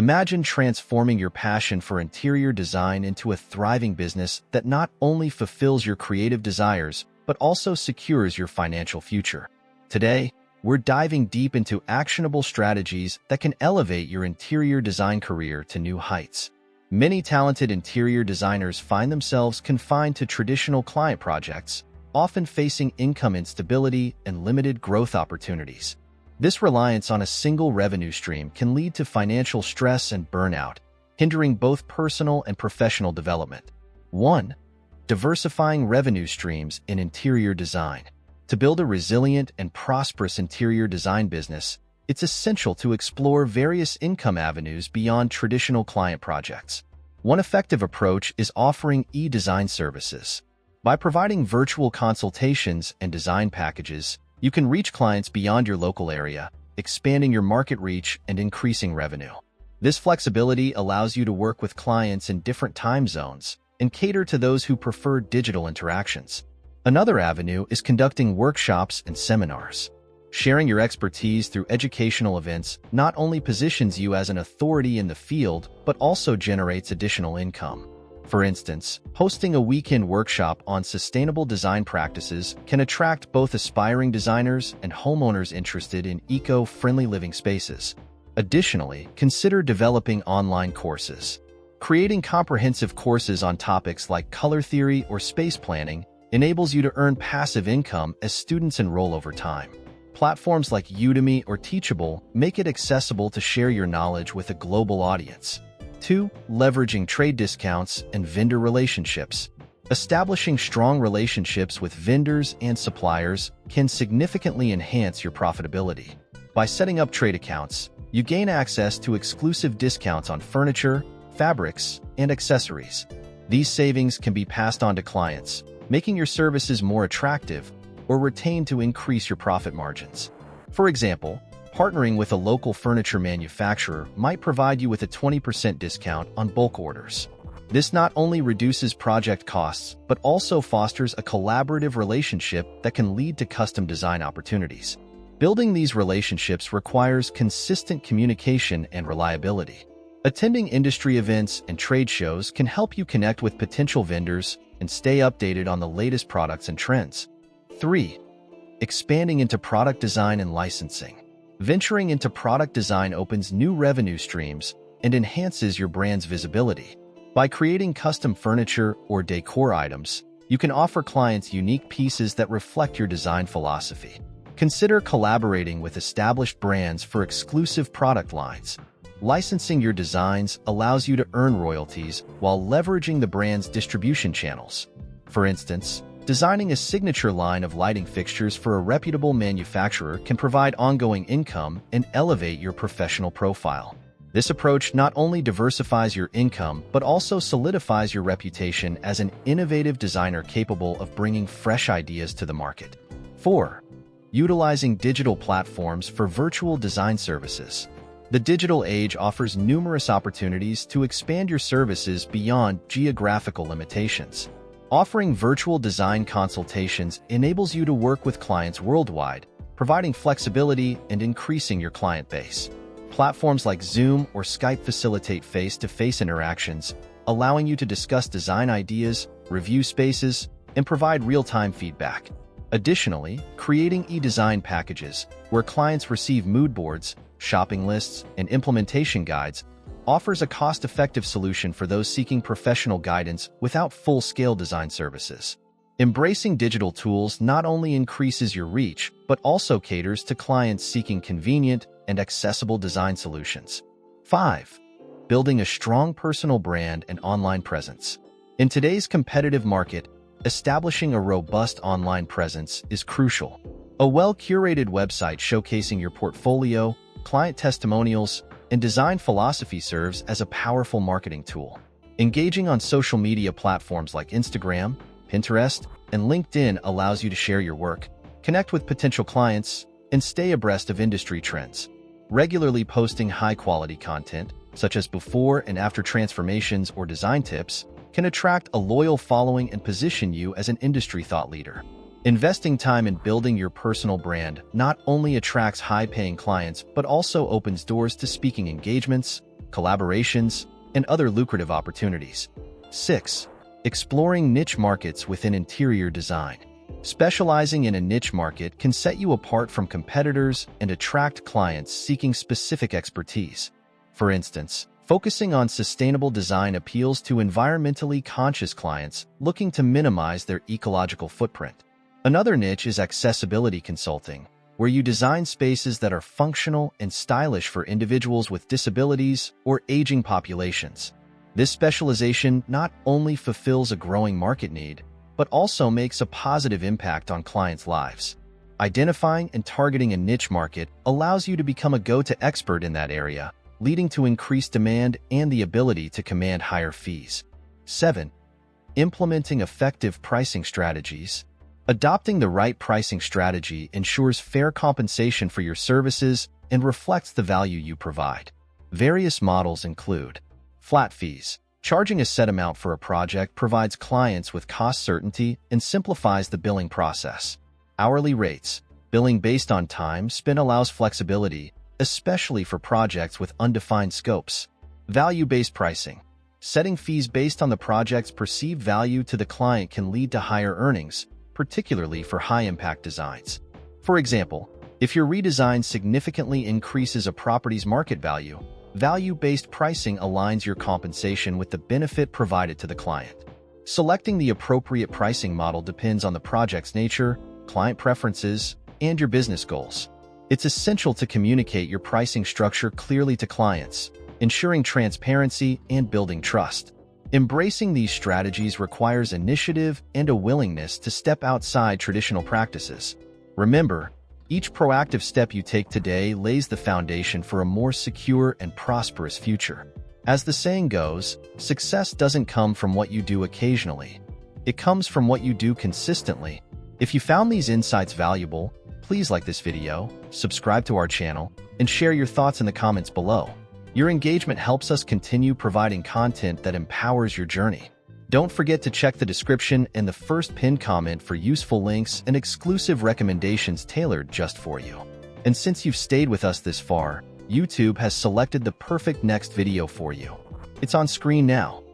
Imagine transforming your passion for interior design into a thriving business that not only fulfills your creative desires, but also secures your financial future. Today, we're diving deep into actionable strategies that can elevate your interior design career to new heights. Many talented interior designers find themselves confined to traditional client projects, often facing income instability and limited growth opportunities. This reliance on a single revenue stream can lead to financial stress and burnout, hindering both personal and professional development. 1. Diversifying revenue streams in interior design. To build a resilient and prosperous interior design business, it's essential to explore various income avenues beyond traditional client projects. One effective approach is offering e-design services. By providing virtual consultations and design packages, you can reach clients beyond your local area, expanding your market reach and increasing revenue. This flexibility allows you to work with clients in different time zones and cater to those who prefer digital interactions. Another avenue is conducting workshops and seminars. Sharing your expertise through educational events not only positions you as an authority in the field, but also generates additional income. For instance, hosting a weekend workshop on sustainable design practices can attract both aspiring designers and homeowners interested in eco-friendly living spaces. Additionally, consider developing online courses. Creating comprehensive courses on topics like color theory or space planning enables you to earn passive income as students enroll over time. Platforms like Udemy or Teachable make it accessible to share your knowledge with a global audience. 2. Leveraging trade discounts and vendor relationships. Establishing strong relationships with vendors and suppliers can significantly enhance your profitability. By setting up trade accounts, you gain access to exclusive discounts on furniture, fabrics, and accessories. These savings can be passed on to clients, making your services more attractive or retained to increase your profit margins. For example, partnering with a local furniture manufacturer might provide you with a 20% discount on bulk orders. This not only reduces project costs, but also fosters a collaborative relationship that can lead to custom design opportunities. Building these relationships requires consistent communication and reliability. Attending industry events and trade shows can help you connect with potential vendors and stay updated on the latest products and trends. 3. Expanding into product design and licensing. Venturing into product design opens new revenue streams and enhances your brand's visibility. By creating custom furniture or decor items, you can offer clients unique pieces that reflect your design philosophy. Consider collaborating with established brands for exclusive product lines. Licensing your designs allows you to earn royalties while leveraging the brand's distribution channels. For instance, designing a signature line of lighting fixtures for a reputable manufacturer can provide ongoing income and elevate your professional profile. This approach not only diversifies your income, but also solidifies your reputation as an innovative designer capable of bringing fresh ideas to the market. 4. Utilizing digital platforms for virtual design services. The digital age offers numerous opportunities to expand your services beyond geographical limitations. Offering virtual design consultations enables you to work with clients worldwide, providing flexibility and increasing your client base. Platforms like Zoom or Skype facilitate face-to-face interactions, allowing you to discuss design ideas, review spaces, and provide real-time feedback. Additionally, creating e-design packages, where clients receive mood boards, shopping lists, and implementation guides, offers a cost-effective solution for those seeking professional guidance without full-scale design services. Embracing digital tools not only increases your reach, but also caters to clients seeking convenient and accessible design solutions. 5. Building a strong personal brand and online presence. In today's competitive market, establishing a robust online presence is crucial. A well-curated website showcasing your portfolio, client testimonials, and design philosophy serves as a powerful marketing tool. Engaging on social media platforms like Instagram, Pinterest, and LinkedIn allows you to share your work, connect with potential clients, and stay abreast of industry trends. Regularly posting high-quality content, such as before and after transformations or design tips, can attract a loyal following and position you as an industry thought leader. Investing time in building your personal brand not only attracts high-paying clients, but also opens doors to speaking engagements, collaborations, and other lucrative opportunities. 6. Exploring niche markets within interior design. Specializing in a niche market can set you apart from competitors and attract clients seeking specific expertise. For instance, focusing on sustainable design appeals to environmentally conscious clients looking to minimize their ecological footprint. Another niche is accessibility consulting, where you design spaces that are functional and stylish for individuals with disabilities or aging populations. This specialization not only fulfills a growing market need, but also makes a positive impact on clients' lives. Identifying and targeting a niche market allows you to become a go-to expert in that area, leading to increased demand and the ability to command higher fees. 7. Implementing effective pricing strategies. Adopting the right pricing strategy ensures fair compensation for your services and reflects the value you provide. Various models include flat fees. Charging a set amount for a project provides clients with cost certainty and simplifies the billing process. Hourly rates. Billing based on time spent allows flexibility, especially for projects with undefined scopes. Value-based pricing. Setting fees based on the project's perceived value to the client can lead to higher earnings, particularly for high-impact designs. For example, if your redesign significantly increases a property's market value, value-based pricing aligns your compensation with the benefit provided to the client. Selecting the appropriate pricing model depends on the project's nature, client preferences, and your business goals. It's essential to communicate your pricing structure clearly to clients, ensuring transparency and building trust. Embracing these strategies requires initiative and a willingness to step outside traditional practices. Remember, each proactive step you take today lays the foundation for a more secure and prosperous future. As the saying goes, success doesn't come from what you do occasionally. It comes from what you do consistently. If you found these insights valuable, please like this video, subscribe to our channel, and share your thoughts in the comments below. Your engagement helps us continue providing content that empowers your journey. Don't forget to check the description and the first pinned comment for useful links and exclusive recommendations tailored just for you. And since you've stayed with us this far, YouTube has selected the perfect next video for you. It's on screen now.